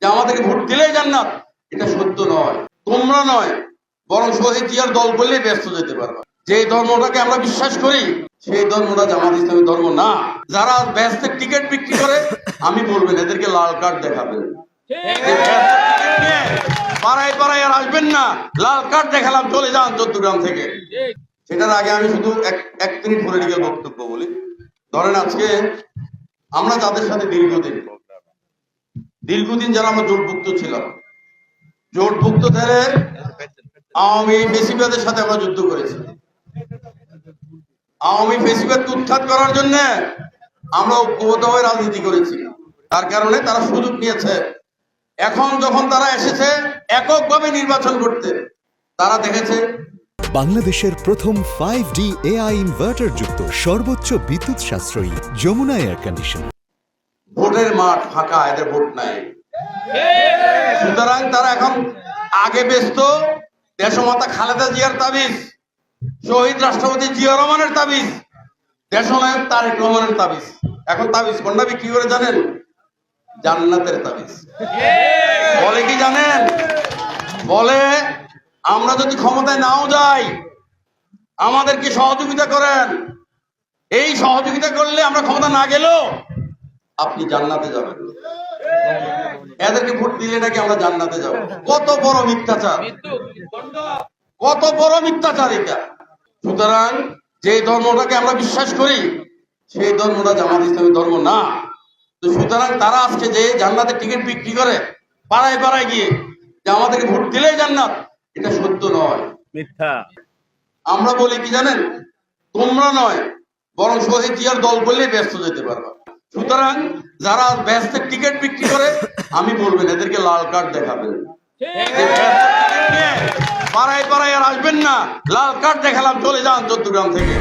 যে আমাদেরকে ভোট দিলেই জান্নাত, এটা সত্য নয়। তোমরা নয়, বরং শহীদ জিয়ার দল করলেই ব্যস্ত যেতে পারবা। যে ধর্মটাকে আমরা বিশ্বাস করি সেই ধর্মটা জামাত ইসলামী ধর্ম না। যারা ব্যস্তের টিকিট বিক্রি করে, আমি বলবেন এদেরকে লাল কার্ড দেখাবেন। পাড়ায় পাড়ায় আর আসবেন না, লাল কার্ড দেখালাম চলে যান চট্টগ্রাম থেকে। সেটার আগে আমি শুধু এক মিনিট পলিটিক্যাল বক্তব্য বলি। ধরেন আজকে আমরা যাদের সাথে দীর্ঘদিন যারা আমরা জোটভুক্ত ছিলাম, জোটভুক্ত থেকে আওয়ামী ফেসিবাদের সাথে আমরা যুদ্ধ করেছি। আওয়ামী ফেসিবাদকে উৎখাত করার জন্য আমরা ঐক্যবদ্ধ হয়ে রাজনীতি করেছি। তার কারণে তারা সুযোগ নিয়েছে। এখন যখন তারা এসেছে এককভাবে নির্বাচন করতে, তারা দেখেছে বাংলাদেশের প্রথম 5D AI ইনভার্টার যুক্ত সর্বোচ্চ বিদ্যুৎ সাশ্রয়ী যমুনা এয়ার কন্ডিশনার। ভোটের মাঠ ফাঁকা, এদের ভোট নাই। সুতরাং তারা এখন আগে ব্যস্ত দেশমাতা খালেদা জিয়ার তাবিজ, শহীদ রাষ্ট্রপতি জিয়া রহমানের তাবিজ, দেশনায়ক তারেক রহমানের তাবিজ। এখন তাবিজ কোনটা বিক্রি করে জানেন? জান্নাতের তাবিজ। বলে কি জানেন? বলে আমরা যদি ক্ষমতায় নাও যাই, আমাদেরকে সহযোগিতা করেন। এই সহযোগিতা করলে আমরা ক্ষমতা না গেলেও আপনি জান্নাতে যাবেন। এদেরকে ভোট দিলে নাকি আমরা জান্নাতে যাব। কত বড় মিথ্যাচার, কত বড় মিথ্যাচার এটা। সুতরাং যে ধর্মটাকে আমরা বিশ্বাস করি সেই ধর্মটা জামাত ইসলামী ধর্ম না। তো সুতরাং তারা আজকে যে জান্নাতের টিকিট বিক্রি করে পাড়ায় পাড়ায় গিয়ে যে আমাদেরকে ভোট দিলেই জান্নাত, এটা সত্য নয়, মিথ্যা। আমরা বলি কি জানেন? তোমরা নয়, বরং শহীদ জিয়ার দল করলেই ব্যস্ত যেতে পারবা। সুতরাং যারা ব্যস্তের টিকিট বিক্রি করে, আমি বলবেন এদেরকে লাল কার্ড দেখাবেন। পাড়ায় পাড়ায় আর আসবেন না, লাল কার্ড দেখালাম চলে যান চট্টগ্রাম থেকে।